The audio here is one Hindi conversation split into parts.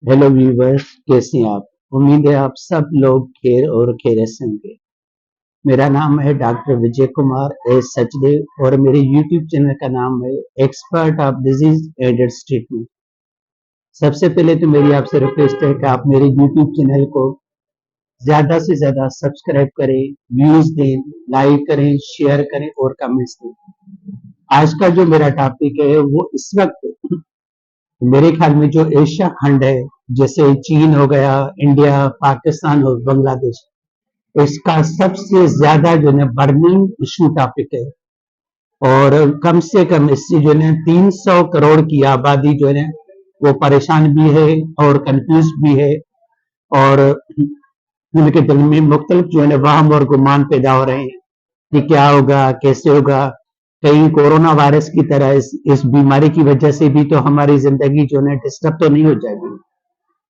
हेलो व्यूवर्स, कैसे हैं आप? उम्मीद है आप सब लोग खैर और खैरियत से होंगे। मेरा नाम है डॉक्टर विजय कुमार एस सचदेव और मेरे यूट्यूब चैनल का नाम है expert of disease aided treatment. सबसे पहले तो मेरी आपसे रिक्वेस्ट है कि आप मेरे यूट्यूब चैनल को ज्यादा से ज्यादा सब्सक्राइब करें, व्यूज दें, लाइक करें, शेयर करें और कमेंट्स दें। आज का जो मेरा टॉपिक है वो इस वक्त मेरे ख्याल में जो एशिया खंड है, जैसे चीन हो गया, इंडिया, पाकिस्तान और बांग्लादेश, इसका सबसे ज्यादा जो है बर्निंग इशू टॉपिक है। और कम से कम इससे जो है 300 करोड़ की आबादी जो है वो परेशान भी है और कंफ्यूज भी है। और उनके दिल में मुख्तलिफ जो है वहम और गुमान पैदा हो रहे हैं कि क्या होगा, कैसे होगा। कहीं कोरोना वायरस की तरह इस बीमारी की वजह से भी तो हमारी जिंदगी जो है डिस्टर्ब तो नहीं हो जाएगी।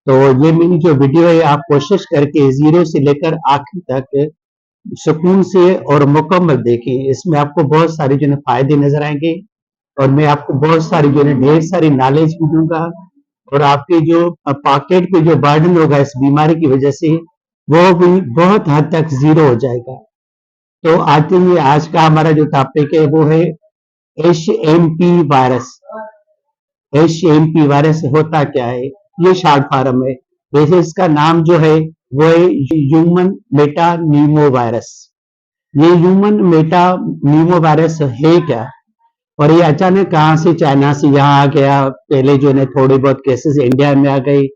तो ये मेरी जो वीडियो है आप कोशिश करके जीरो से लेकर आखिर तक सुकून से और मुकम्मल देखें। इसमें आपको बहुत सारे जो है फायदे नजर आएंगे और मैं आपको बहुत सारी जो है ढेर सारी नॉलेज भी दूंगा। और आपके जो पॉकेट पे जो बर्डन होगा इस बीमारी की वजह से वो भी बहुत हद तक जीरो हो जाएगा। तो आते ही आज का हमारा जो टॉपिक है वो है H M P virus. H virus होता क्या है? ये शॉर्ट फॉर्म है। वैसे इसका नाम जो है वो है ह्यूमन मेटा न्यूमो वायरस। ये ह्यूमन मेटा न्यूमो वायरस है क्या? और ये अचानक कहाँ से चाइना से यहाँ आ गया? पहले जो है थोड़े बहुत केसेस इंडिया में आ गई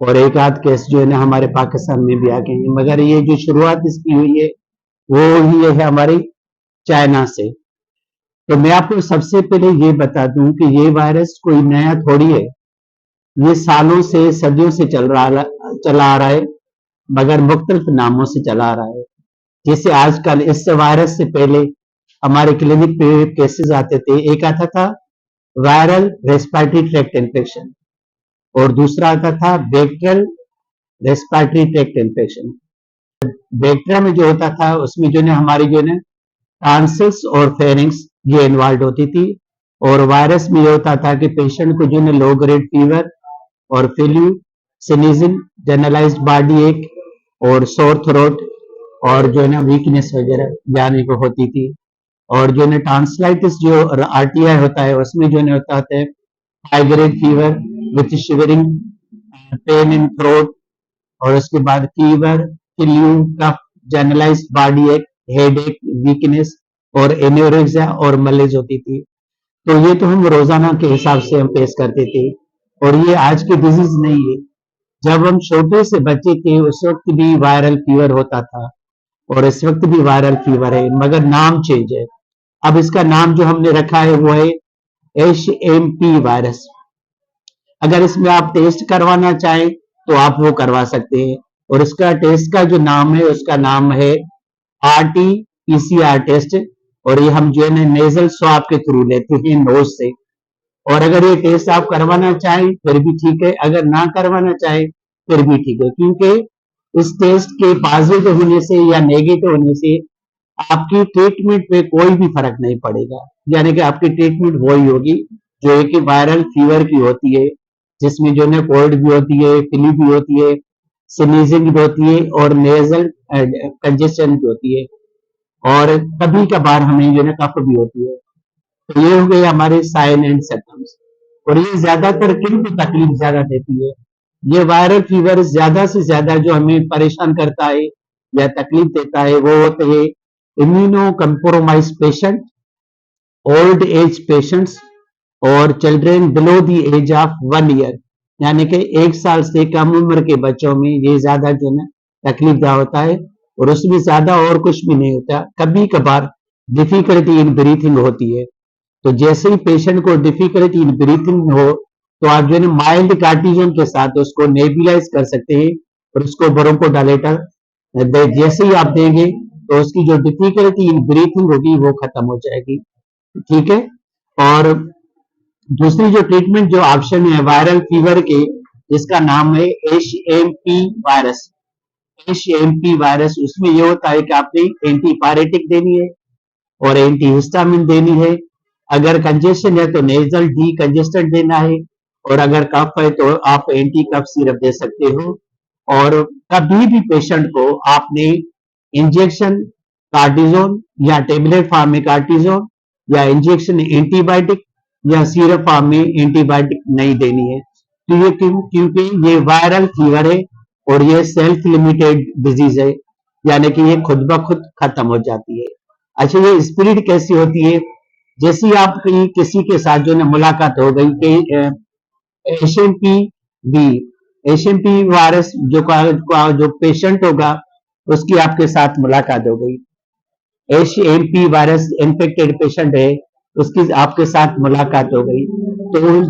और एक आध केस जो है ना हमारे पाकिस्तान में भी आ गए हैं, मगर ये जो शुरुआत इसकी हुई है वो ही है हमारी चाइना से। तो मैं आपको सबसे पहले ये बता दूं कि ये वायरस कोई नया थोड़ी है। ये सालों से, सदियों से चला आ रहा है, मगर मुख्तलिफ नामों से चला आ रहा है। जैसे आजकल इस वायरस से पहले हमारे क्लिनिक पे केसेस आते थे। एक आता था वायरल रेस्पिरेटरी ट्रैक्ट इन्फेक्शन और दूसरा आता था bacterial respiratory tract infection. Bacteria में जो होता था उसमें जो है हमारी जो है टॉन्सिल्स और फेरिंग्स ये इन्वॉल्व होती थी। और वायरस में ये होता था कि पेशेंट को जो है लो ग्रेड फीवर और फ्लू, स्नीजिंग, जनरलाइज्ड बॉडी एक और सोर थ्रोट और जो है ना वीकनेस वगैरह जाने को होती थी। और जो है टॉन्सिलाइटिस जो आरटीआई होता है उसमें जो है होता है high grade fever with shivering, pain in throat और उसके बाद फीवर, फ्लू, कफ, जनरलाइज्ड बॉडी एक, हेड एक, वीकनेस और एनोरेक्सिया और मलेज होती थी। तो ये तो हम रोजाना के हिसाब से हम फेस करते थे और ये आज की डिजीज नहीं है। जब हम छोटे से बच्चे थे उस वक्त भी वायरल फीवर होता था और इस वक्त भी वायरल फीवर है, मगर नाम चेंज है। अब इसका नाम जो हमने रखा है वो है एच वायरस। अगर इसमें आप टेस्ट करवाना चाहें तो आप वो करवा सकते हैं। और इसका टेस्ट का जो नाम है उसका नाम है RT-PCR टेस्ट। और ये हम जो है नेजल स्वाब के थ्रू लेते हैं, नोज से। और अगर ये टेस्ट आप करवाना चाहें फिर भी ठीक है, अगर ना करवाना चाहें फिर भी ठीक है, क्योंकि इस टेस्ट के पॉजिटिव होने से या नेगेटिव होने से आपकी ट्रीटमेंट पे कोई भी फर्क नहीं पड़ेगा। यानी कि आपकी ट्रीटमेंट वही होगी जो एक वायरल फीवर की होती है, जिसमें जो है कोल्ड भी होती है, फ्लू भी होती है, स्नीजिंग भी होती है और नेजल कंजेशन भी होती है और कभी कभार हमें जो है कफ भी होती है। तो ये हो गए हमारे साइन एंड सिम्टम्स। और ये ज्यादातर किन को तकलीफ ज्यादा देती है? ये वायरल फीवर ज्यादा से ज्यादा जो हमें परेशान करता है या तकलीफ देता है वो होते हैं immuno compromise patient, old age patients और children below the age of 1 year. यानी कि 1 साल से कम उम्र के बच्चों में ये ज्यादा जो है तकलीफ दा होता है और उसमें ज्यादा और कुछ भी नहीं होता। कभी कभार डिफिकल्टी इन ब्रीथिंग होती है। तो जैसे ही पेशेंट को डिफिकल्टी इन ब्रीथिंग हो तो आप जो है माइल्ड कार्टिजन के साथ उसको नेबुलाइज कर सकते हैं और उसको ब्रोंकोडायलेटर जैसे ही आप देंगे तो उसकी जो डिफिकल्टी इन ब्रीथिंग होगी वो खत्म हो जाएगी। ठीक है। और दूसरी जो ट्रीटमेंट जो ऑप्शन है वायरल फीवर के, जिसका नाम है HMP वायरस। HMP वायरस उसमें ये होता है कि आपने एंटीपायरेटिक देनी है और एंटी हिस्टामिन देनी है। अगर कंजेशन है तो नेजल डी कंजेस्टेंट देना है और अगर कफ है तो आप एंटी कफ सिरप दे सकते हो। और कभी भी पेशेंट को आपने इंजेक्शन कार्टिजोन या टेबलेट फॉर्म में कार्टिजोन या इंजेक्शन एंटीबायोटिक या सिरप फॉर्म में एंटीबायोटिक नहीं देनी है। तो ये क्योंकि ये वायरल फीवर है और ये सेल्फ लिमिटेड डिजीज है, यानी कि ये खुद ब खुद खत्म हो जाती है। अच्छा, ये स्प्रेड कैसी होती है? जैसे आपकी किसी के साथ जो है मुलाकात हो गई कि एचएमपी बी एचएमपी वायरस जो पेशेंट होगा उसकी आपके साथ मुलाकात हो गई, एचएमपी वायरस इन्फेक्टेड पेशेंट है, उसकी आपके साथ मुलाकात हो गई, तो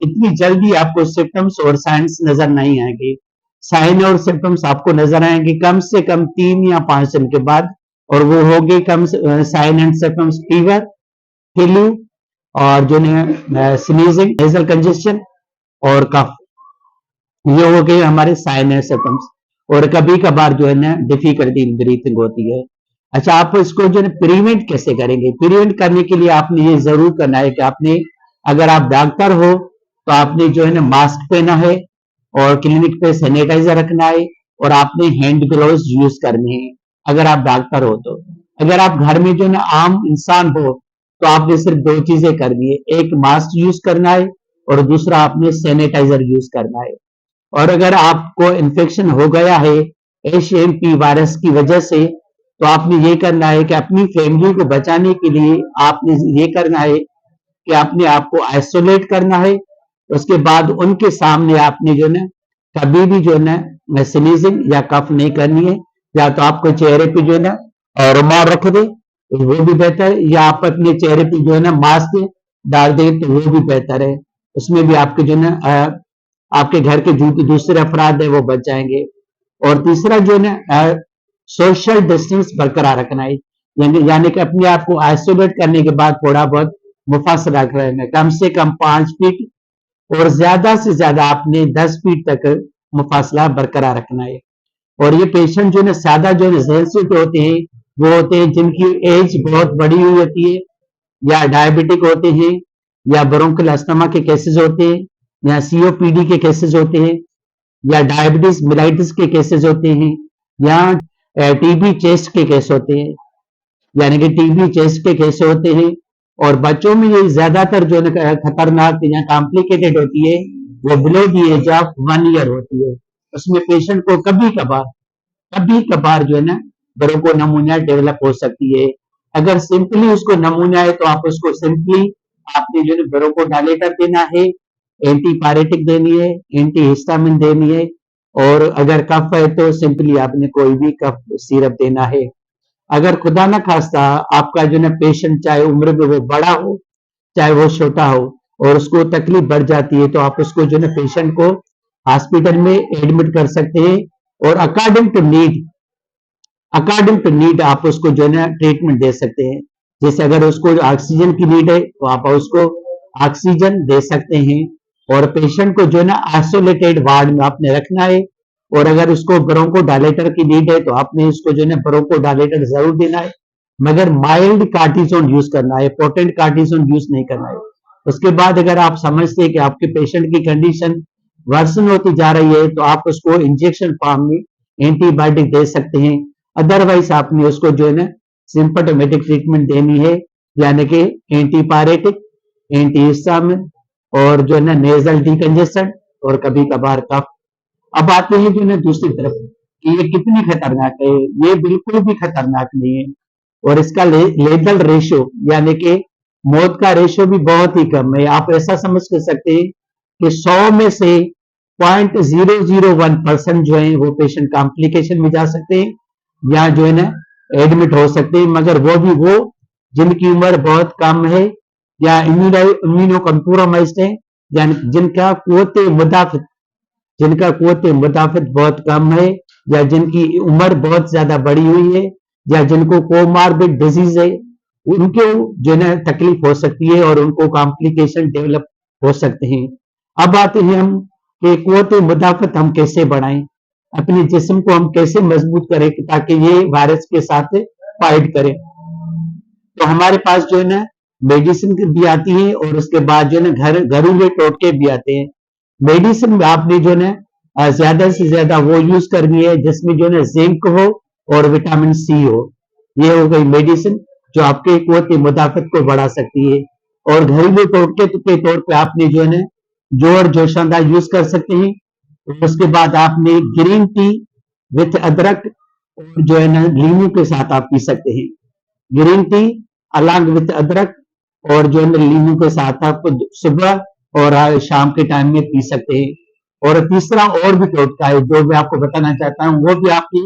इतनी जल्दी आपको सिम्टम्स और साइंस नजर नहीं आएंगे। साइन और सिम्टम्स आपको नजर आएंगे कम से कम 3 या 5 दिन के बाद, और वो होंगे कम sign and symptoms fever, flu, और जो है स्नीजिंग, नेजल कंजेशन और कफ। ये हो गए हमारे साइन एंड सिम्टम्स। और कभी कभार जो है ना डिफिकल्टी इन ब्रीथिंग होती है। अच्छा, आप इसको जो है प्रिवेंट कैसे करेंगे? प्रिवेंट करने के लिए आपने ये जरूर करना है कि आपने, अगर आप डॉक्टर हो तो आपने जो है ना मास्क पहना है और क्लिनिक पे सैनिटाइजर रखना है और आपने हैंड ग्लोव्स यूज करने हैं अगर आप डॉक्टर हो तो। अगर आप घर में जो है ना आम इंसान हो तो आपने सिर्फ 2 चीजें करनी है, एक मास्क यूज करना है और दूसरा आपने सैनिटाइजर यूज करना है। और अगर आपको इन्फेक्शन हो गया है एचएमपी वायरस की वजह से, तो आपने ये करना है कि अपनी फैमिली को बचाने के लिए आपने ये करना है कि आपने आपको आइसोलेट करना है। उसके बाद उनके सामने आपने जो है कभी भी जो है ना स्नीजिंग या कफ नहीं करनी है, या तो आपको चेहरे पे जो है ना रुमाल रख दे वो भी बेहतर है, या आप अपने चेहरे पे जो है ना मास्क डाल दे तो वो भी बेहतर है। उसमें भी आपके जो है ना आपके घर के जो दूसरे अफराद है वो बच जाएंगे। और तीसरा जो है ना सोशल डिस्टेंस बरकरार रखना है, यानी कि अपने आप को आइसोलेट करने के बाद थोड़ा बहुत मुफासला रखना है, कम से कम 5 फीट और ज्यादा से ज्यादा आपने 10 फीट तक मुफासला बरकरार रखना है। और ये पेशेंट जो है ज्यादा जो सेंसिटिव होते हैं वो होते हैं जिनकी एज बहुत बड़ी हुई होती है, या डायबिटिक होते हैं, या ब्रोंकियल अस्थमा के केसेस होते हैं, या सीओपीडी के केसेस होते हैं, या डायबिटीज मिलाइटिस के केसेस होते हैं, या टीबी चेस्ट के केस होते हैं, यानी कि टीबी चेस्ट के केस होते हैं। और बच्चों में ये ज्यादातर जो खतरनाक या कॉम्प्लिकेटेड होती है वो below the age of 1 year होती है। उसमें पेशेंट को कभी कभार जो है ना ब्रोंको नमूनिया डेवलप हो सकती है। अगर सिंपली उसको नमूनिया है तो आप उसको सिंपली आपने जो है ब्रोंको डायलेटर देना है, एंटीपायरेटिक देनी है, एंटी हिस्टामिन देनी है, और अगर कफ है तो सिंपली आपने कोई भी कफ सिरप देना है। अगर खुदा ना खास्ता आपका जो है पेशेंट चाहे उम्र में वो बड़ा हो चाहे वो छोटा हो और उसको तकलीफ बढ़ जाती है, तो आप उसको जो है पेशेंट को हॉस्पिटल में एडमिट कर सकते हैं, और अकॉर्डिंग टू नीड आप उसको जो है ना ट्रीटमेंट दे सकते हैं। जैसे अगर उसको ऑक्सीजन की नीड है तो आप उसको ऑक्सीजन दे सकते हैं, और पेशेंट को जो है ना आइसोलेटेड वार्ड में आपने रखना है। और अगर उसको ब्रोंको डायलेटर की नीड है तो आपने उसको जो है ना ब्रोंको डायलेटर जरूर देना है, मगर माइल्ड कार्टिसोन यूज करना है, पोटेंट कार्टिसोन यूज नहीं करना है। उसके बाद अगर आप समझते हैं कि आपके पेशेंट की कंडीशन वर्सन होती जा रही है तो आप उसको इंजेक्शन फॉर्म में एंटीबायोटिक दे सकते हैं। अदरवाइज आपने उसको जो है ना सिंपटोमेटिक ट्रीटमेंट देनी है, यानी कि एंटीपायरेटिक, एंटीहिस्टामिन, और जो है ना नेजल डिकंजेशन, और कभी कभार कफ। अब आते हैं जो है ना दूसरी तरफ कि ये कितनी खतरनाक है। ये बिल्कुल भी खतरनाक नहीं है, और इसका लेथल रेशियो यानी कि मौत का रेशियो भी बहुत ही कम है। आप ऐसा समझ कर सकते हैं कि 100 में से 0.001% जो है वो पेशेंट कॉम्प्लिकेशन में जा सकते हैं या जो है ना एडमिट हो सकते हैं, मगर वो भी वो जिनकी उम्र बहुत कम है, या इम्यूनो कम्प्रोमाइज्ड है, यानी जिनका कुव्वत मुदाफित बहुत कम है, या जिनकी उम्र बहुत ज्यादा बड़ी हुई है, या जिनको कोमार्बिड डिजीज है, उनको जो है ना तकलीफ हो सकती है और उनको कॉम्प्लिकेशन डेवलप हो सकते हैं। अब आते हैं हम कि कुव्वत मुदाफित हम कैसे बढ़ाएं, अपने जिस्म को हम कैसे मजबूत करें ताकि ये वायरस के साथ फाइट करें। तो हमारे पास जो है ना मेडिसिन भी आती है, और उसके बाद जो है ना घरेलू टोटके भी आते हैं। मेडिसिन में आपने जो है ज्यादा से ज्यादा वो यूज करनी है जिसमें जो है जिंक हो और विटामिन सी हो। ये हो गई मेडिसिन जो आपके कुव्वत मुदाफत को बढ़ा सकती है। और घरेलू टोटके के तौर पे आपने जो है जोर जोशांदा यूज कर सकते हैं। उसके बाद आपने ग्रीन टी विथ अदरक और जो है ना लीमू के साथ आप पी सकते हैं। ग्रीन टी अलॉन्ग विथ अदरक और जो है ना लीमू के साथ आप सुबह और शाम के टाइम में पी सकते हैं। और तीसरा और भी टोटका है जो मैं आपको बताना चाहता हूँ, वो भी आपकी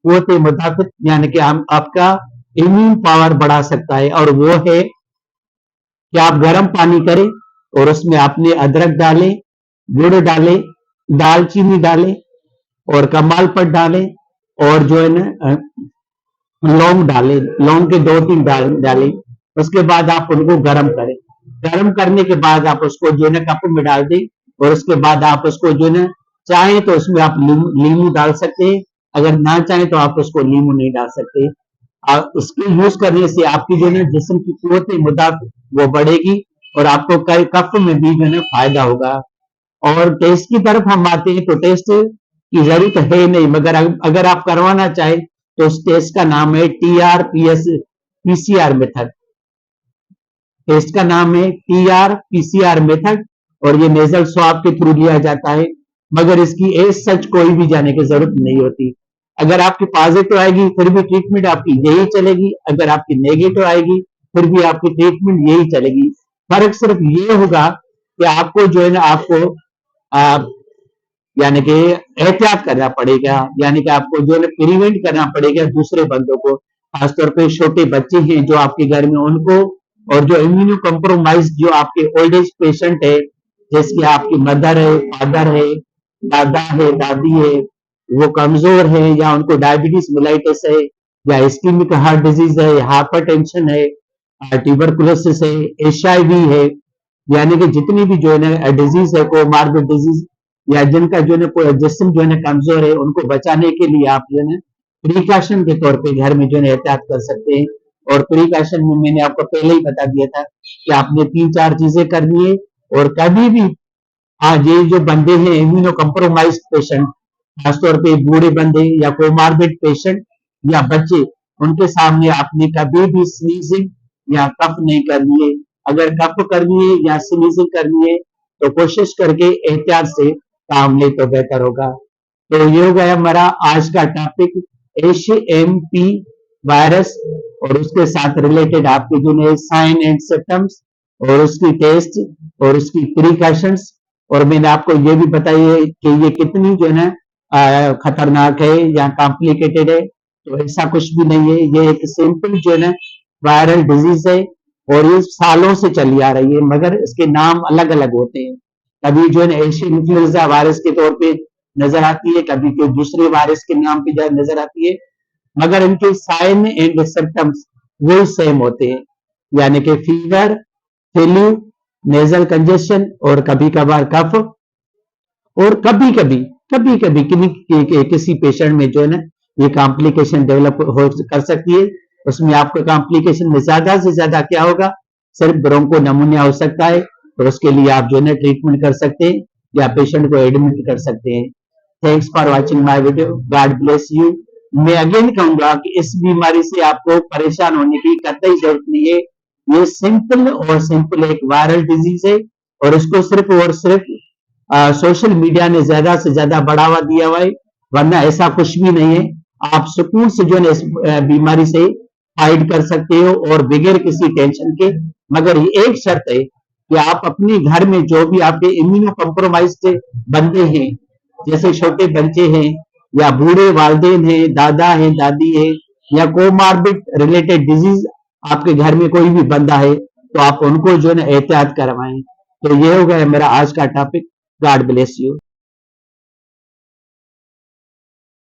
कुव्वत मुदाफत यानी कि आपका इम्यून पावर बढ़ा सकता है। और वो है कि आप गर्म पानी करें और उसमें आपने अदरक डालें, गुड़ डालें, दालचीनी डालें और कमाल पट डालें और जो है ना लौंग डालें, लौंग के 2-3 डालें। उसके बाद आप उनको गर्म करें। गर्म करने के बाद आप उसको जो है ना कप में डाल दें और उसके बाद आप उसको जो है ना चाहें तो उसमें आप लीमू डाल सकते हैं, अगर ना चाहें तो आप उसको लीमू नहीं डाल सकते। इसके यूज करने से आपकी जो है ना जिस्म की कुव्वत मुदाफत वो बढ़ेगी और आपको कफ में भी जो है फायदा होगा। और टेस्ट की तरफ हम आते हैं तो टेस्ट की जरूरत है नहीं, मगर अगर आप करवाना चाहें तो उस टेस्ट का नाम है TR-PCR मेथड। टेस्ट का नाम है TR-PCR मेथड और ये नेजल स्वाब के थ्रू लिया जाता है, मगर इसकी एज सच कोई भी जाने की जरूरत नहीं होती। अगर आपकी पॉजिटिव आएगी फिर भी ट्रीटमेंट आपकी यही चलेगी, अगर आपकी नेगेटिव आएगी फिर भी आपकी ट्रीटमेंट यही चलेगी। फर्क सिर्फ ये होगा कि आपको जो है ना आपको यानी कि एहतियात करना पड़ेगा, यानी कि आपको जो है प्रिवेंट करना पड़ेगा दूसरे बंदों को, खासतौर पे छोटे बच्चे हैं जो आपके घर में उनको, और जो इम्यूनो कॉम्प्रोमाइज जो आपके ओल्ड एज पेशेंट है जैसे आपकी मदर है, फादर है, दादा है, दादी है, वो कमजोर है या उनको डायबिटीज मिलाइटिस है या इस्कीमिक हार्ट डिजीज है, हाइपरटेंशन है, ट्यूबरकुलोसिस है, HIV है, यानी कि जितनी भी जो है ना डिजीज है कोमार्बिड डिजीज या जिनका जो है जिस्म जो है कमजोर है उनको बचाने के लिए आप जो है प्रिकॉशन के तौर पे घर में जो है एहतियात कर सकते हैं। और प्रिकॉशन में मैंने आपको पहले ही बता दिया था कि आपने 3-4 चीजें करनी है। और कभी भी ये जो बंदे हैं इम्यूनो कम्प्रोमाइज पेशेंट, खासतौर पे बूढ़े बंदे या कोमार्बिड पेशेंट या बच्चे, उनके सामने आपने कभी भी स्नीजिंग या कफ नहीं करनी है। अगर कफ करनी है या स्नीजिंग करनी है तो कोशिश करके एहतियात से काम ले तो बेहतर होगा। तो ये हो गया हमारा आज का टॉपिक HMP वायरस और उसके साथ रिलेटेड आपके जो है साइन एंड सिम्टम्स और उसकी टेस्ट और उसकी प्रिकॉशंस। और मैंने आपको ये भी बताई है कि ये कितनी जो है ना खतरनाक है या कॉम्प्लिकेटेड है, तो ऐसा कुछ भी नहीं है। ये एक सिंपल जो है ना वायरल डिजीज है और ये सालों से चली आ रही है, मगर इसके नाम अलग अलग होते हैं। कभी जो है एशियन इन्फ्लुएंजा वायरस के तौर पे नजर आती है, कभी कोई दूसरे वायरस के नाम पे नजर आती है, मगर इनके साइन एंड सिम्टम्स वो सेम होते हैं, यानी कि फीवर, फ्लू, नेजल कंजेशन और कभी कभार कफ। और कभी कभी किसी पेशेंट में जो है ना ये कॉम्प्लिकेशन डेवलप हो कर सकती है। उसमें आपको कॉम्प्लिकेशन में ज्यादा से ज्यादा क्या होगा, सिर्फ ब्रोंको नमूनिया हो सकता है, तो उसके लिए आप जो है ना ट्रीटमेंट कर सकते हैं या पेशेंट को एडमिट कर सकते हैं। Thanks for watching my video, God bless you. मैं अगेन कहूंगा कि इस बीमारी से आपको परेशान होने की कतई जरूरत नहीं है। ये सिंपल और सिंपल एक वायरल डिजीज है और इसको सिर्फ और सिर्फ सोशल मीडिया ने ज्यादा से ज्यादा बढ़ावा दिया हुआ है, वरना ऐसा कुछ भी नहीं है। आप सुकून से जो है इस बीमारी से फाइट कर सकते हो और बगैर किसी टेंशन के, मगर ये एक शर्त है कि आप अपने घर में जो भी आपके इम्यूनो कॉम्प्रोमाइज बंदे हैं, जैसे छोटे बच्चे हैं या बूढ़े वालदेन हैं, दादा हैं, दादी है या कोमार्बिड रिलेटेड डिजीज आपके घर में कोई भी बंदा है, तो आप उनको जो है ना एहतियात करवाएं। तो ये हो गया मेरा आज का टॉपिक। God bless you.